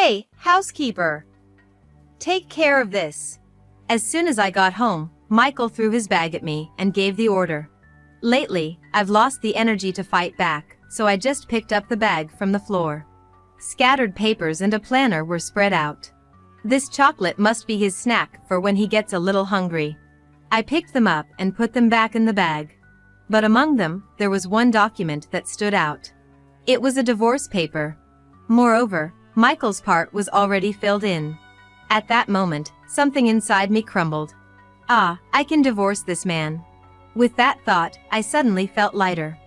Hey, housekeeper! Take care of this. As soon as I got home, Michael threw his bag at me and gave the order. Lately, I've lost the energy to fight back, so I just picked up the bag from the floor. Scattered papers and a planner were spread out. This chocolate must be his snack for when he gets a little hungry. I picked them up and put them back in the bag. But among them, there was one document that stood out. It was a divorce paper. Moreover, Michael's part was already filled in. At that moment, something inside me crumbled. Ah, I can divorce this man. With that thought, I suddenly felt lighter.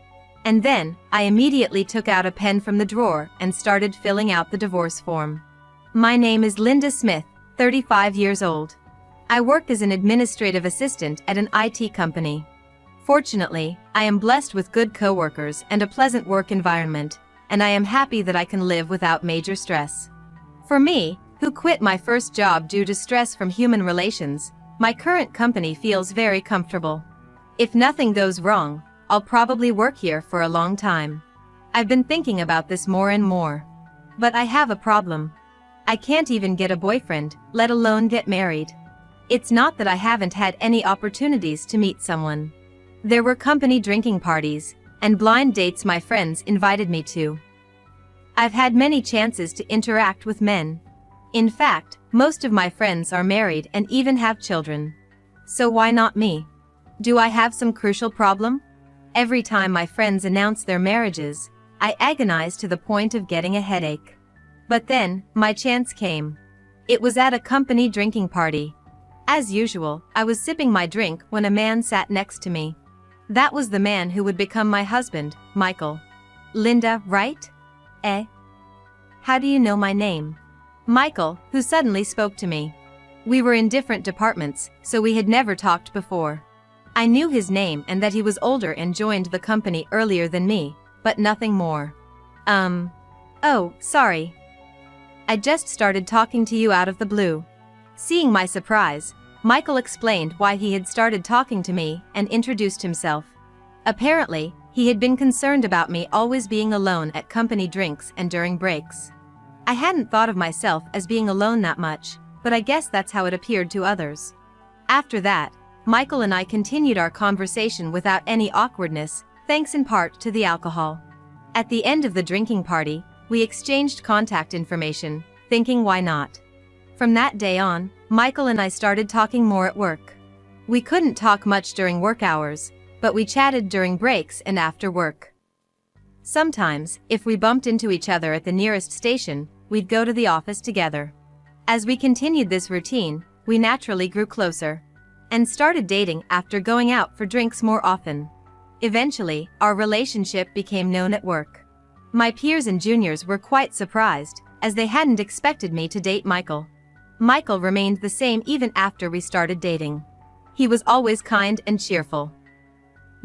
And then, I immediately took out a pen from the drawer and started filling out the divorce form. My name is Linda Smith, 35 years old. I work as an administrative assistant at an IT company. Fortunately, I am blessed with good coworkers and a pleasant work environment, and I am happy that I can live without major stress. For me, who quit my first job due to stress from human relations, my current company feels very comfortable. If nothing goes wrong, I'll probably work here for a long time. I've been thinking about this more and more. But I have a problem. I can't even get a boyfriend, let alone get married. It's not that I haven't had any opportunities to meet someone. There were company drinking parties, and blind dates my friends invited me to. I've had many chances to interact with men. In fact, most of my friends are married and even have children. So why not me? Do I have some crucial problem? Every time my friends announce their marriages, I agonize to the point of getting a headache. But then, my chance came. It was at a company drinking party. As usual, I was sipping my drink when a man sat next to me. That was the man who would become my husband, Michael. Linda, right? Eh? How do you know my name? Michael, who suddenly spoke to me. We were in different departments, so we had never talked before. I knew his name and that he was older and joined the company earlier than me, but nothing more. Oh, sorry. I just started talking to you out of the blue. Seeing my surprise, Michael explained why he had started talking to me and introduced himself. Apparently, he had been concerned about me always being alone at company drinks and during breaks. I hadn't thought of myself as being alone that much, but I guess that's how it appeared to others. After that, Michael and I continued our conversation without any awkwardness, thanks in part to the alcohol. At the end of the drinking party, we exchanged contact information, thinking why not. From that day on, Michael and I started talking more at work. We couldn't talk much during work hours, but we chatted during breaks and after work. Sometimes, if we bumped into each other at the nearest station, we'd go to the office together. As we continued this routine, we naturally grew closer and started dating after going out for drinks more often. Eventually, our relationship became known at work. My peers and juniors were quite surprised, as they hadn't expected me to date Michael. Michael remained the same even after we started dating. He was always kind and cheerful.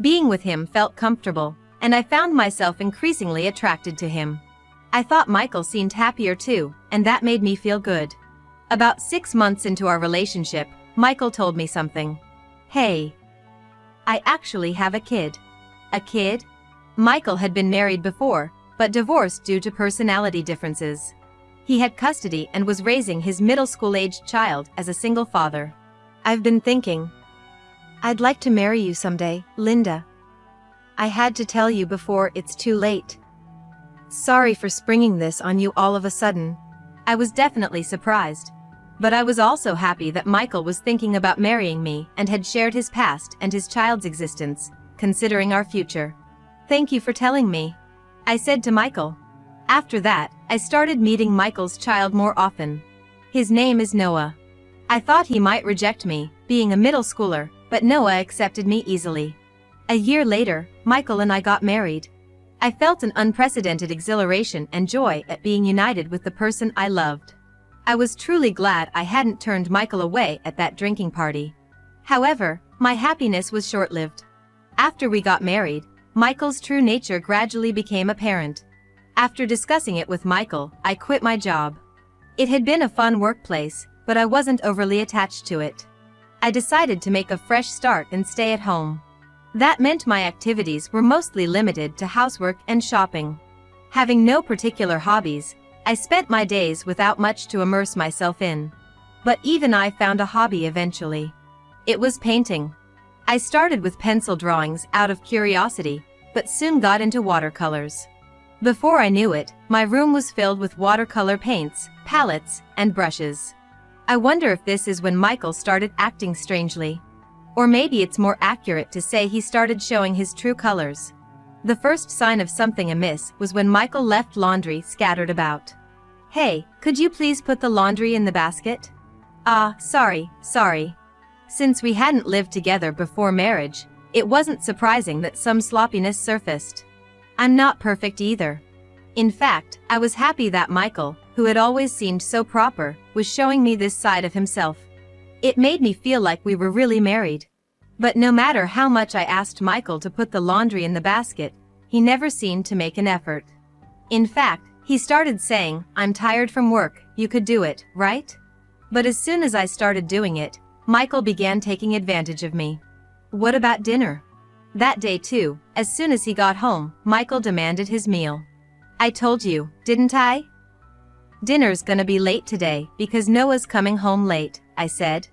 Being with him felt comfortable, and I found myself increasingly attracted to him. I thought Michael seemed happier too, and that made me feel good. About 6 months into our relationship, Michael told me something. Hey. I actually have a kid. A kid? Michael had been married before, but divorced due to personality differences. He had custody and was raising his middle school-aged child as a single father. I've been thinking. I'd like to marry you someday, Linda. I had to tell you before it's too late. Sorry for springing this on you all of a sudden. I was definitely surprised. But I was also happy that Michael was thinking about marrying me and had shared his past and his child's existence, considering our future. Thank you for telling me, I said to Michael. After that, I started meeting Michael's child more often. His name is Noah. I thought he might reject me, being a middle schooler, but Noah accepted me easily. A year later, Michael and I got married. I felt an unprecedented exhilaration and joy at being united with the person I loved. I was truly glad I hadn't turned Michael away at that drinking party. However, my happiness was short-lived. After we got married, Michael's true nature gradually became apparent. After discussing it with Michael, I quit my job. It had been a fun workplace, but I wasn't overly attached to it. I decided to make a fresh start and stay at home. That meant my activities were mostly limited to housework and shopping. Having no particular hobbies, I spent my days without much to immerse myself in. But even I found a hobby eventually. It was painting. I started with pencil drawings out of curiosity, but soon got into watercolors. Before I knew it, my room was filled with watercolor paints, palettes, and brushes. I wonder if this is when Michael started acting strangely. Or maybe it's more accurate to say he started showing his true colors. The first sign of something amiss was when Michael left laundry scattered about. "Hey, could you please put the laundry in the basket?" Sorry. Since we hadn't lived together before marriage, it wasn't surprising that some sloppiness surfaced. I'm not perfect either. In fact, I was happy that Michael, who had always seemed so proper, was showing me this side of himself. It made me feel like we were really married. But no matter how much I asked Michael to put the laundry in the basket, he never seemed to make an effort. In fact, he started saying, "I'm tired from work, you could do it, right?" But as soon as I started doing it, Michael began taking advantage of me. What about dinner? That day too, as soon as he got home, Michael demanded his meal. "I told you, didn't I? Dinner's gonna be late today because Noah's coming home late," I said.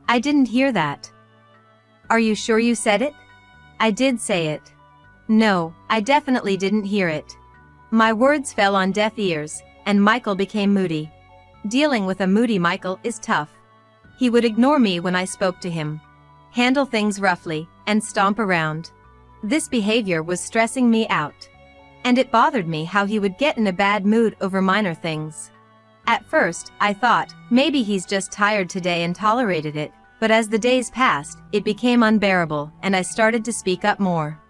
"I didn't hear that." "Are you sure you said it?" "I did say it." "No, I definitely didn't hear it." My words fell on deaf ears, and Michael became moody. Dealing with a moody Michael is tough. He would ignore me when I spoke to him, handle things roughly, and stomp around. This behavior was stressing me out. And it bothered me how he would get in a bad mood over minor things. At first, I thought, maybe he's just tired today and tolerated it, but as the days passed, it became unbearable, and I started to speak up more.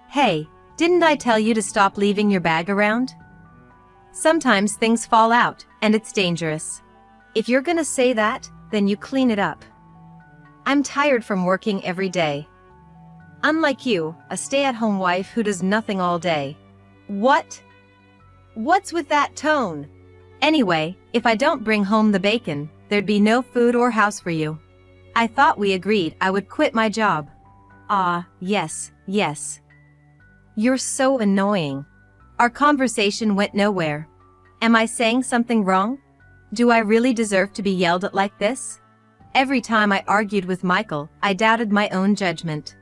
"Hey, didn't I tell you to stop leaving your bag around? Sometimes things fall out, and it's dangerous. If you're gonna say that, then you clean it up. I'm tired from working every day. Unlike you, a stay-at-home wife who does nothing all day." "What? What's with that tone?" "Anyway, if I don't bring home the bacon, there'd be no food or house for you. I thought we agreed I would quit my job." Yes. You're so annoying." Our conversation went nowhere. Am I saying something wrong? Do I really deserve to be yelled at like this? Every time I argued with Michael, I doubted my own judgment.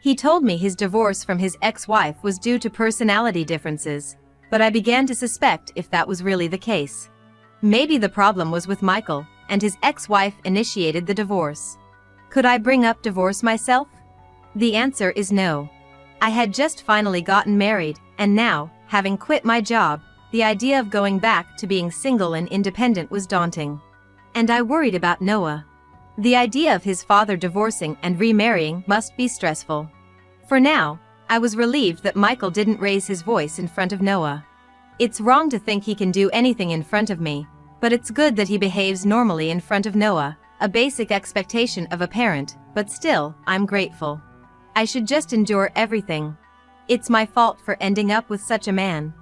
He told me his divorce from his ex-wife was due to personality differences, but I began to suspect if that was really the case. Maybe the problem was with Michael, and his ex-wife initiated the divorce. Could I bring up divorce myself? The answer is no. I had just finally gotten married, and now, having quit my job, the idea of going back to being single and independent was daunting. And I worried about Noah. The idea of his father divorcing and remarrying must be stressful. For now, I was relieved that Michael didn't raise his voice in front of Noah. It's wrong to think he can do anything in front of me, but it's good that he behaves normally in front of Noah, a basic expectation of a parent, but still, I'm grateful. I should just endure everything. It's my fault for ending up with such a man.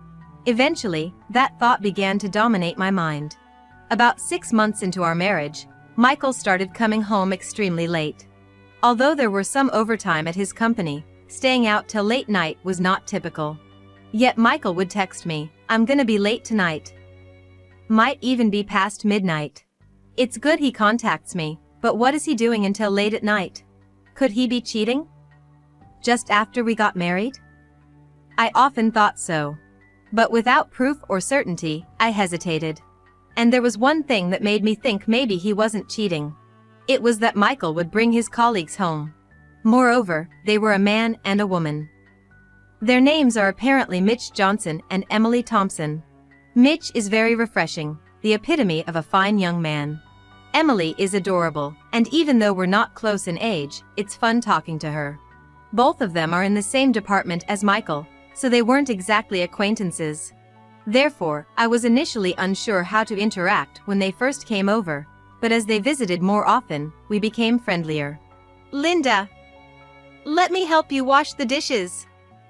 Eventually, that thought began to dominate my mind. About 6 months into our marriage, Michael started coming home extremely late. Although there were some overtime at his company, staying out till late night was not typical. Yet Michael would text me, "I'm gonna be late tonight." Might even be past midnight. It's good he contacts me, but what is he doing until late at night? Could he be cheating? Just after we got married? I often thought so. But without proof or certainty, I hesitated. And there was one thing that made me think maybe he wasn't cheating. It was that Michael would bring his colleagues home. Moreover, they were a man and a woman. Their names are apparently Mitch Johnson and Emily Thompson. Mitch is very refreshing, the epitome of a fine young man. Emily is adorable, and even though we're not close in age, it's fun talking to her. Both of them are in the same department as Michael, so they weren't exactly acquaintances. Therefore, I was initially unsure how to interact when they first came over, but as they visited more often, we became friendlier. "Linda, let me help you wash the dishes."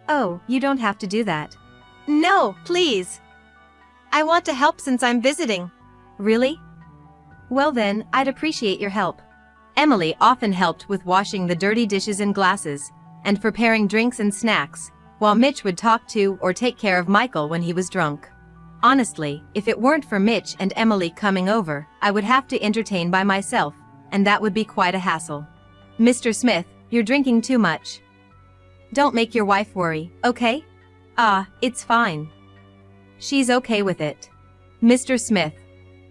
"Oh, you don't have to do that." "No, please. I want to help since I'm visiting." "Really? Well then, I'd appreciate your help." Emily often helped with washing the dirty dishes and glasses, and preparing drinks and snacks, while Mitch would talk to or take care of Michael when he was drunk. Honestly, if it weren't for Mitch and Emily coming over, I would have to entertain by myself, and that would be quite a hassle. Mr. Smith, you're drinking too much. Don't make your wife worry, okay? It's fine. She's okay with it. Mr. Smith.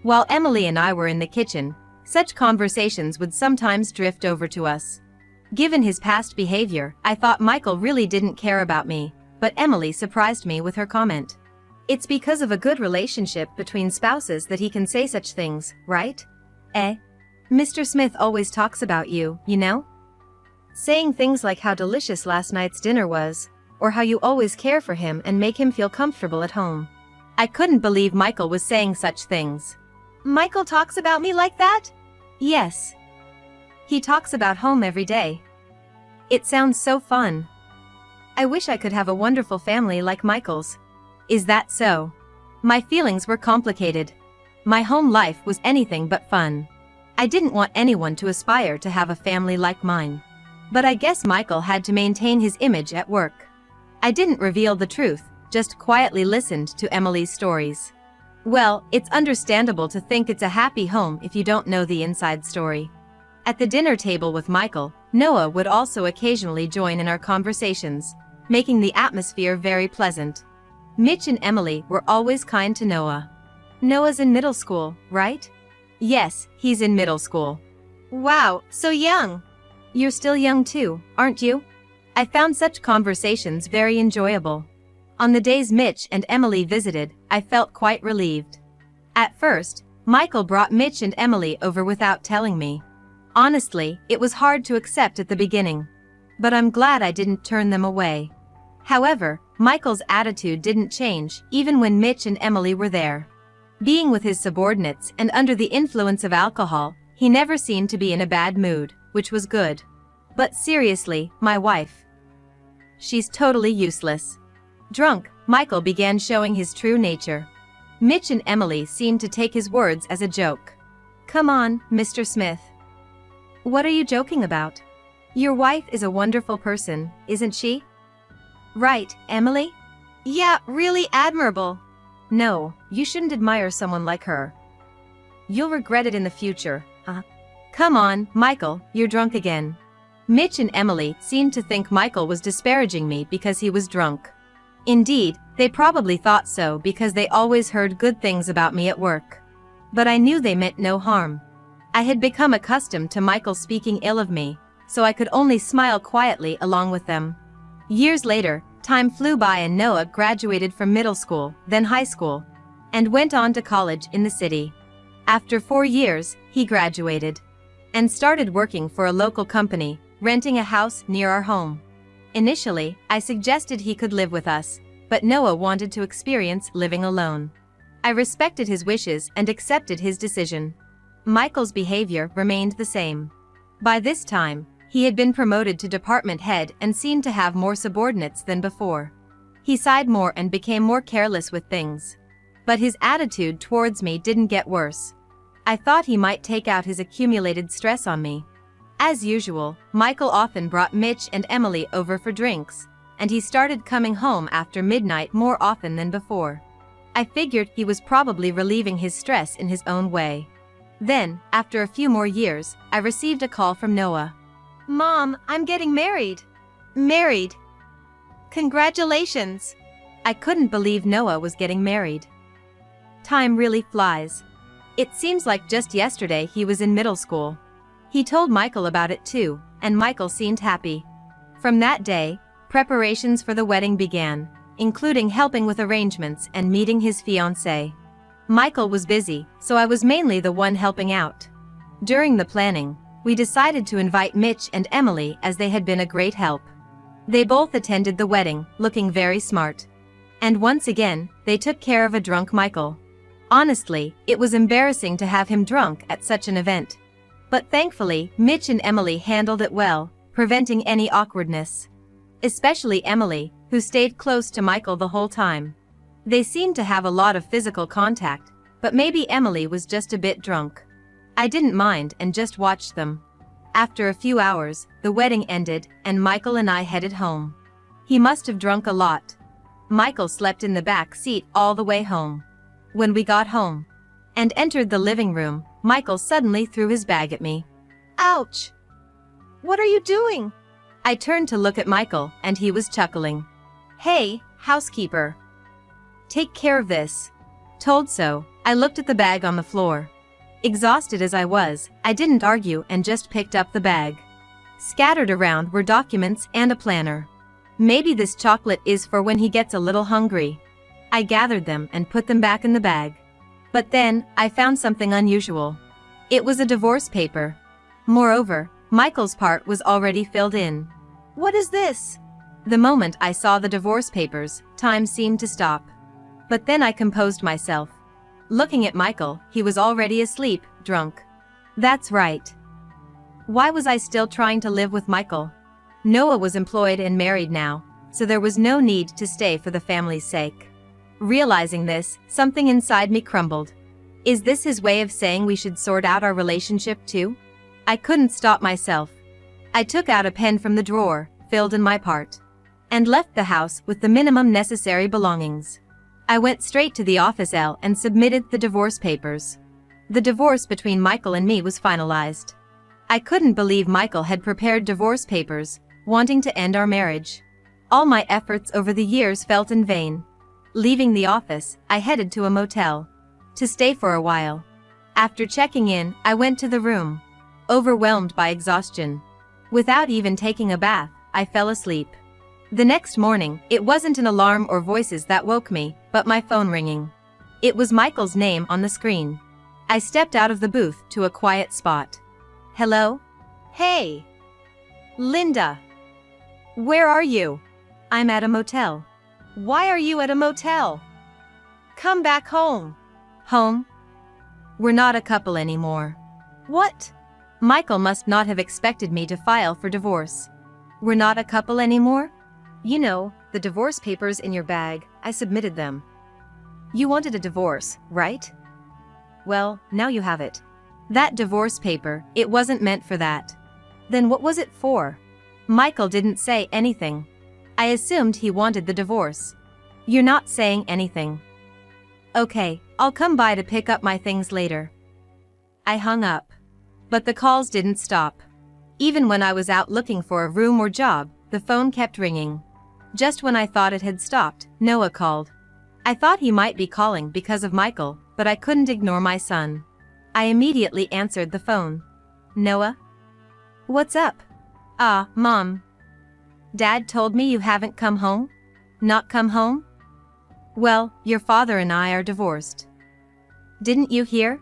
While Emily and I were in the kitchen, such conversations would sometimes drift over to us. Given his past behavior, I thought Michael really didn't care about me, but Emily surprised me with her comment. It's because of a good relationship between spouses that he can say such things, right? Mr. Smith always talks about you, you know? Saying things like how delicious last night's dinner was, or how you always care for him and make him feel comfortable at home. I couldn't believe Michael was saying such things. Michael talks about me like that? Yes. He talks about home every day. It sounds so fun. I wish I could have a wonderful family like Michael's. Is that so? My feelings were complicated. My home life was anything but fun. I didn't want anyone to aspire to have a family like mine. But I guess Michael had to maintain his image at work. I didn't reveal the truth, just quietly listened to Emily's stories. Well, it's understandable to think it's a happy home if you don't know the inside story. At the dinner table with Michael, Noah would also occasionally join in our conversations, making the atmosphere very pleasant. Mitch and Emily were always kind to Noah. Noah's in middle school, right? Yes, he's in middle school. Wow, so young. You're still young too, aren't you? I found such conversations very enjoyable. On the days Mitch and Emily visited, I felt quite relieved. At first, Michael brought Mitch and Emily over without telling me. Honestly, it was hard to accept at the beginning. But I'm glad I didn't turn them away. However, Michael's attitude didn't change even when Mitch and Emily were there. Being with his subordinates and under the influence of alcohol, he never seemed to be in a bad mood, which was good. But seriously, my wife. She's totally useless. Drunk, Michael began showing his true nature. Mitch and Emily seemed to take his words as a joke. Come on, Mr. Smith. What are you joking about? Your wife is a wonderful person, isn't she? Right, Emily? Yeah, really admirable. No, you shouldn't admire someone like her. You'll regret it in the future. Come on, Michael, you're drunk again. Mitch and Emily seemed to think Michael was disparaging me because he was drunk. Indeed, they probably thought so because they always heard good things about me at work. But I knew they meant no harm. I had become accustomed to Michael speaking ill of me, so I could only smile quietly along with them. Years later, time flew by and Noah graduated from middle school, then high school, and went on to college in the city. After 4 years, he graduated and started working for a local company, renting a house near our home. Initially, I suggested he could live with us, but Noah wanted to experience living alone. I respected his wishes and accepted his decision. Michael's behavior remained the same. By this time, he had been promoted to department head and seemed to have more subordinates than before. He sighed more and became more careless with things. But his attitude towards me didn't get worse. I thought he might take out his accumulated stress on me. As usual, Michael often brought Mitch and Emily over for drinks, and he started coming home after midnight more often than before. I figured he was probably relieving his stress in his own way. Then, after a few more years, I received a call from Noah. Mom, I'm getting married. Married? Congratulations! I couldn't believe Noah was getting married. Time really flies. It seems like just yesterday he was in middle school. He told Michael about it too, and Michael seemed happy. From that day, preparations for the wedding began, including helping with arrangements and meeting his fiancée. Michael was busy, so I was mainly the one helping out. During the planning, we decided to invite Mitch and Emily as they had been a great help. They both attended the wedding, looking very smart. And once again, they took care of a drunk Michael. Honestly, it was embarrassing to have him drunk at such an event. But thankfully, Mitch and Emily handled it well, preventing any awkwardness. Especially Emily, who stayed close to Michael the whole time. They seemed to have a lot of physical contact, but maybe Emily was just a bit drunk. I didn't mind and just watched them. After a few hours, the wedding ended, and Michael and I headed home. He must have drunk a lot. Michael slept in the back seat all the way home. When we got home and entered the living room, Michael suddenly threw his bag at me. Ouch! What are you doing? I turned to look at Michael, and he was chuckling. Hey, housekeeper. Take care of this. Told so, I looked at the bag on the floor. Exhausted as I was, I didn't argue and just picked up the bag. Scattered around were documents and a planner. Maybe this chocolate is for when he gets a little hungry. I gathered them and put them back in the bag. But then, I found something unusual. It was a divorce paper. Moreover, Michael's part was already filled in. What is this? The moment I saw the divorce papers, time seemed to stop. But then I composed myself. Looking at Michael, he was already asleep, drunk. That's right. Why was I still trying to live with Michael? Noah was employed and married now, so there was no need to stay for the family's sake. Realizing this, something inside me crumbled. Is this his way of saying we should sort out our relationship too? I couldn't stop myself. I took out a pen from the drawer, filled in my part, and left the house with the minimum necessary belongings. I went straight to the office L and submitted the divorce papers. The divorce between Michael and me was finalized. I couldn't believe Michael had prepared divorce papers, wanting to end our marriage. All my efforts over the years felt in vain. Leaving the office, I headed to a motel to stay for a while. After checking in, I went to the room, overwhelmed by exhaustion. Without even taking a bath, I fell asleep. The next morning, it wasn't an alarm or voices that woke me, but my phone ringing. It was Michael's name on the screen. I stepped out of the booth to a quiet spot. Hello? Hey! Linda! Where are you? I'm at a motel. Why are you at a motel? Come back home. Home? We're not a couple anymore. What? Michael must not have expected me to file for divorce. We're not a couple anymore? You know, the divorce papers in your bag, I submitted them. You wanted a divorce, right? Well, now you have it. That divorce paper, it wasn't meant for that. Then what was it for? Michael didn't say anything. I assumed he wanted the divorce. You're not saying anything. Okay, I'll come by to pick up my things later. I hung up. But the calls didn't stop. Even when I was out looking for a room or job, the phone kept ringing. Just when I thought it had stopped, Noah called. I thought he might be calling because of Michael, but I couldn't ignore my son. I immediately answered the phone. Noah? What's up? Mom. Dad told me you haven't come home? Not come home? Well, your father and I are divorced. Didn't you hear?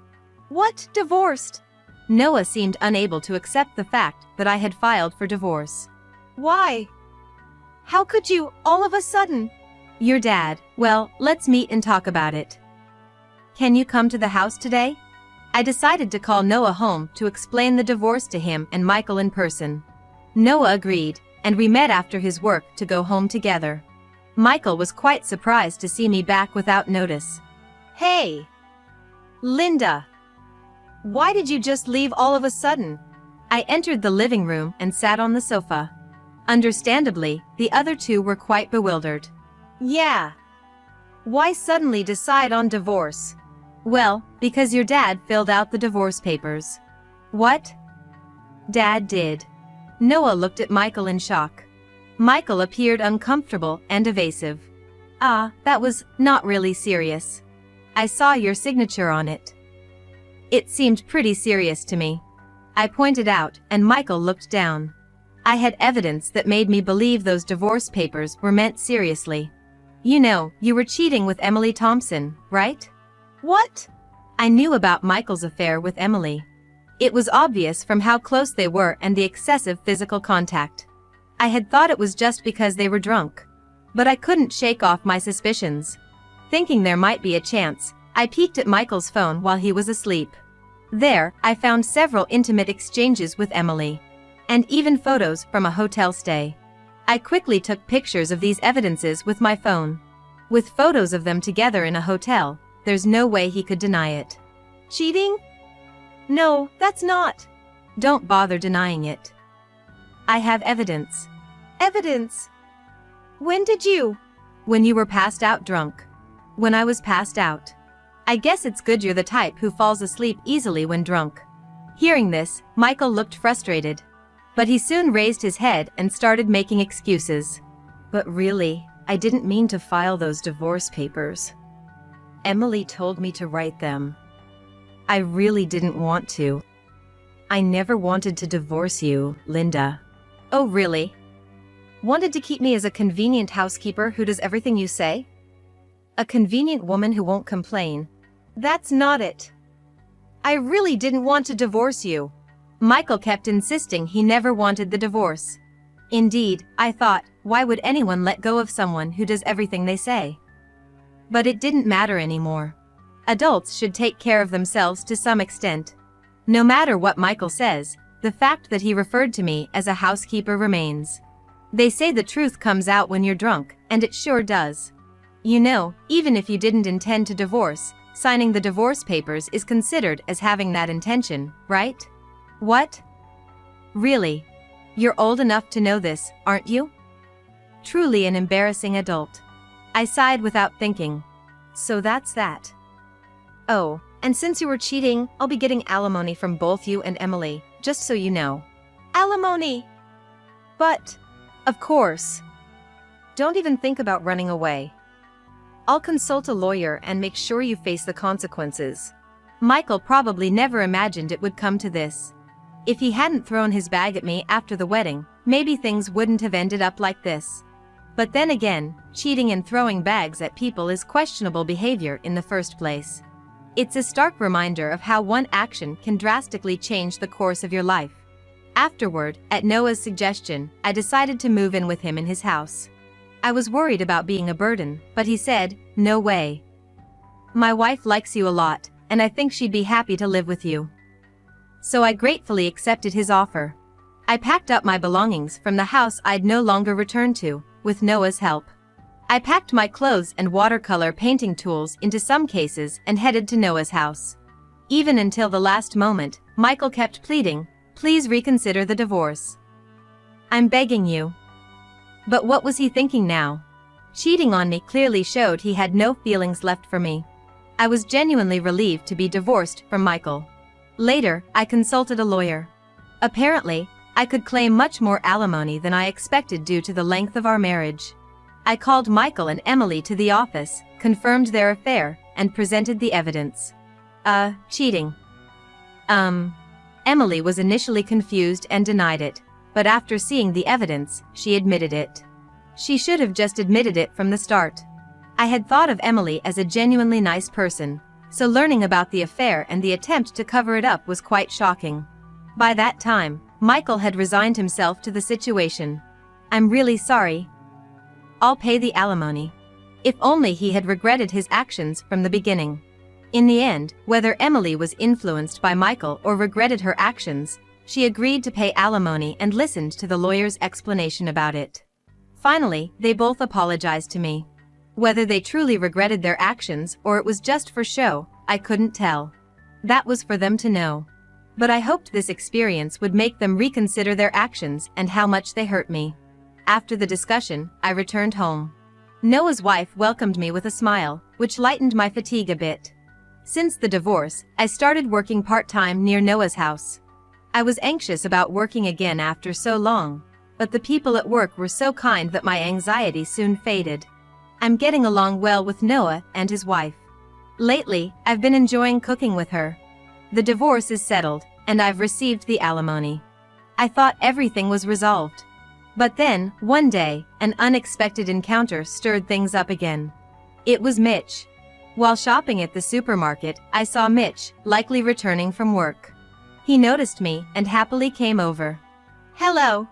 What, divorced? Noah seemed unable to accept the fact that I had filed for divorce. Why? How could you, all of a sudden? Your dad, well, let's meet and talk about it. Can you come to the house today? I decided to call Noah home to explain the divorce to him and Michael in person. Noah agreed, and we met after his work to go home together. Michael was quite surprised to see me back without notice. Hey! Linda! Why did you just leave all of a sudden? I entered the living room and sat on the sofa. Understandably, the other two were quite bewildered. Yeah. Why suddenly decide on divorce? Well, because your dad filled out the divorce papers. What? Dad did. Noah looked at Michael in shock. Michael appeared uncomfortable and evasive. That was not really serious. I saw your signature on it. It seemed pretty serious to me. I pointed out, and Michael looked down. I had evidence that made me believe those divorce papers were meant seriously. You know, you were cheating with Emily Thompson, right? What? I knew about Michael's affair with Emily. It was obvious from how close they were and the excessive physical contact. I had thought it was just because they were drunk. But I couldn't shake off my suspicions. Thinking there might be a chance, I peeked at Michael's phone while he was asleep. There, I found several intimate exchanges with Emily. And even photos from a hotel stay. I quickly took pictures of these evidences with my phone. With photos of them together in a hotel, there's no way he could deny it. Cheating? No, that's not. Don't bother denying it. I have evidence. Evidence? When did you? When you were passed out drunk. When I was passed out. I guess it's good you're the type who falls asleep easily when drunk. Hearing this, Michael looked frustrated. But he soon raised his head and started making excuses. But really, I didn't mean to file those divorce papers. Emily told me to write them. I really didn't want to. I never wanted to divorce you, Linda. Oh really? Wanted to keep me as a convenient housekeeper who does everything you say? A convenient woman who won't complain. That's not it. I really didn't want to divorce you. Michael kept insisting he never wanted the divorce. Indeed, I thought, why would anyone let go of someone who does everything they say? But it didn't matter anymore. Adults should take care of themselves to some extent. No matter what Michael says, the fact that he referred to me as a housekeeper remains. They say the truth comes out when you're drunk, and it sure does. You know, even if you didn't intend to divorce, signing the divorce papers is considered as having that intention, right? What? Really? You're old enough to know this, aren't you? Truly an embarrassing adult. I sighed without thinking. So that's that. Oh, and since you were cheating, I'll be getting alimony from both you and Emily, just so you know. Alimony! But, of course. Don't even think about running away. I'll consult a lawyer and make sure you face the consequences. Michael probably never imagined it would come to this. If he hadn't thrown his bag at me after the wedding, maybe things wouldn't have ended up like this. But then again, cheating and throwing bags at people is questionable behavior in the first place. It's a stark reminder of how one action can drastically change the course of your life. Afterward, at Noah's suggestion, I decided to move in with him in his house. I was worried about being a burden, but he said, "No way. My wife likes you a lot, and I think she'd be happy to live with you." So I gratefully accepted his offer. I packed up my belongings from the house I'd no longer return to, with Noah's help. I packed my clothes and watercolor painting tools into some cases and headed to Noah's house. Even until the last moment, Michael kept pleading, "Please reconsider the divorce. I'm begging you." But what was he thinking now? Cheating on me clearly showed he had no feelings left for me. I was genuinely relieved to be divorced from Michael. Later, I consulted a lawyer. Apparently, I could claim much more alimony than I expected due to the length of our marriage. I called Michael and Emily to the office, confirmed their affair, and presented the evidence. Cheating. Emily was initially confused and denied it, but after seeing the evidence, she admitted it. She should have just admitted it from the start. I had thought of Emily as a genuinely nice person, so learning about the affair and the attempt to cover it up was quite shocking. By that time, Michael had resigned himself to the situation. "I'm really sorry. I'll pay the alimony." If only he had regretted his actions from the beginning. In the end, whether Emily was influenced by Michael or regretted her actions, she agreed to pay alimony and listened to the lawyer's explanation about it. Finally, they both apologized to me. Whether they truly regretted their actions or it was just for show, I couldn't tell. That was for them to know. But I hoped this experience would make them reconsider their actions and how much they hurt me. After the discussion, I returned home. Noah's wife welcomed me with a smile, which lightened my fatigue a bit. Since the divorce, I started working part-time near Noah's house. I was anxious about working again after so long, but the people at work were so kind that my anxiety soon faded. I'm getting along well with Noah and his wife. Lately, I've been enjoying cooking with her. The divorce is settled, and I've received the alimony. I thought everything was resolved. But then, one day, an unexpected encounter stirred things up again. It was Mitch. While shopping at the supermarket, I saw Mitch, likely returning from work. He noticed me and happily came over. "Hello.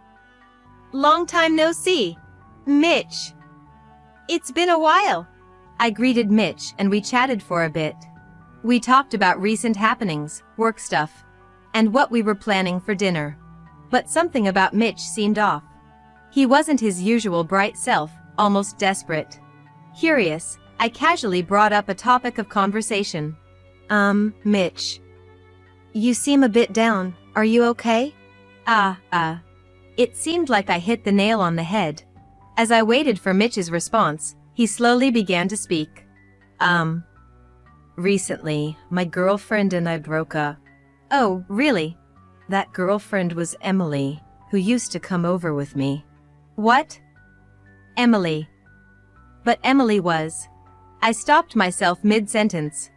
Long time no see, Mitch. It's been a while." I greeted Mitch and we chatted for a bit. We talked about recent happenings, work stuff, and what we were planning for dinner. But something about Mitch seemed off. He wasn't his usual bright self, almost desperate. Curious, I casually brought up a topic of conversation. Mitch. You seem a bit down, are you okay?" It seemed like I hit the nail on the head. As I waited for Mitch's response, he slowly began to speak. Recently, my girlfriend and I broke up. Oh, really? That girlfriend was Emily, who used to come over with me. What? Emily. But Emily was. I stopped myself mid-sentence.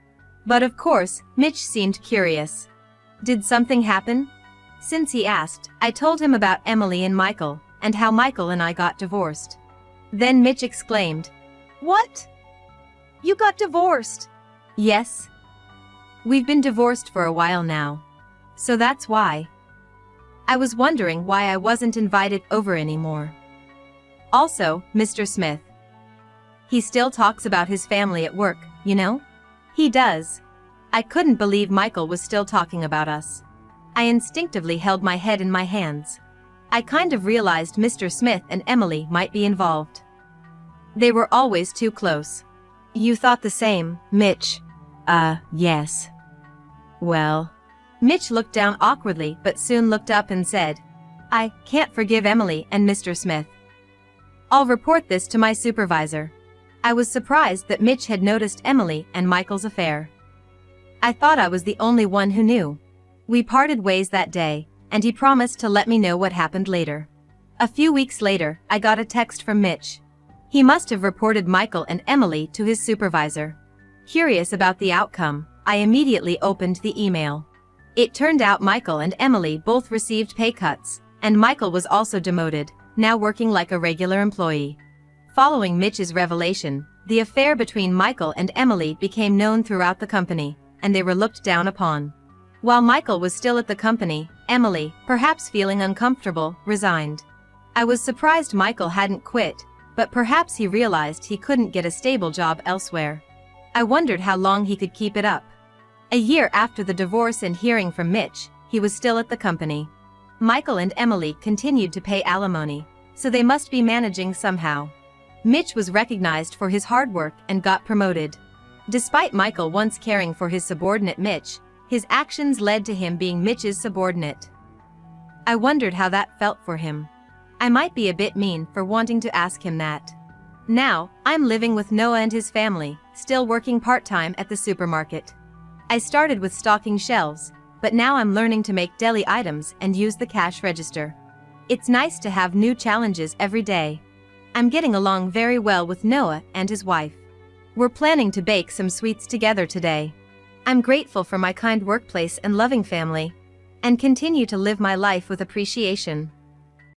But of course, Mitch seemed curious. Did something happen? Since he asked, I told him about Emily and Michael, and how Michael and I got divorced. Then Mitch exclaimed, "What? You got divorced?" Yes. We've been divorced for a while now. So that's why. I was wondering why I wasn't invited over anymore. Also, Mr. Smith. He still talks about his family at work, you know? He does. I couldn't believe Michael was still talking about us. I instinctively held my head in my hands. I kind of realized Mr. Smith and Emily might be involved. They were always too close. You thought the same, Mitch? Yes. Well. Mitch looked down awkwardly but soon looked up and said, I can't forgive Emily and Mr. Smith. I'll report this to my supervisor. I was surprised that Mitch had noticed Emily and Michael's affair. I thought I was the only one who knew. We parted ways that day, and he promised to let me know what happened later. A few weeks later, I got a text from Mitch. He must have reported Michael and Emily to his supervisor. Curious about the outcome, I immediately opened the email. It turned out Michael and Emily both received pay cuts, and Michael was also demoted, now working like a regular employee. Following Mitch's revelation, the affair between Michael and Emily became known throughout the company, and they were looked down upon. While Michael was still at the company, Emily, perhaps feeling uncomfortable, resigned. I was surprised Michael hadn't quit, but perhaps he realized he couldn't get a stable job elsewhere. I wondered how long he could keep it up. A year after the divorce and hearing from Mitch, he was still at the company. Michael and Emily continued to pay alimony, so they must be managing somehow. Mitch was recognized for his hard work and got promoted. Despite Michael once caring for his subordinate Mitch, his actions led to him being Mitch's subordinate. I wondered how that felt for him. I might be a bit mean for wanting to ask him that. Now, I'm living with Noah and his family, still working part-time at the supermarket. I started with stocking shelves, but now I'm learning to make deli items and use the cash register. It's nice to have new challenges every day. I'm getting along very well with Noah and his wife. We're planning to bake some sweets together today. I'm grateful for my kind workplace and loving family, and continue to live my life with appreciation.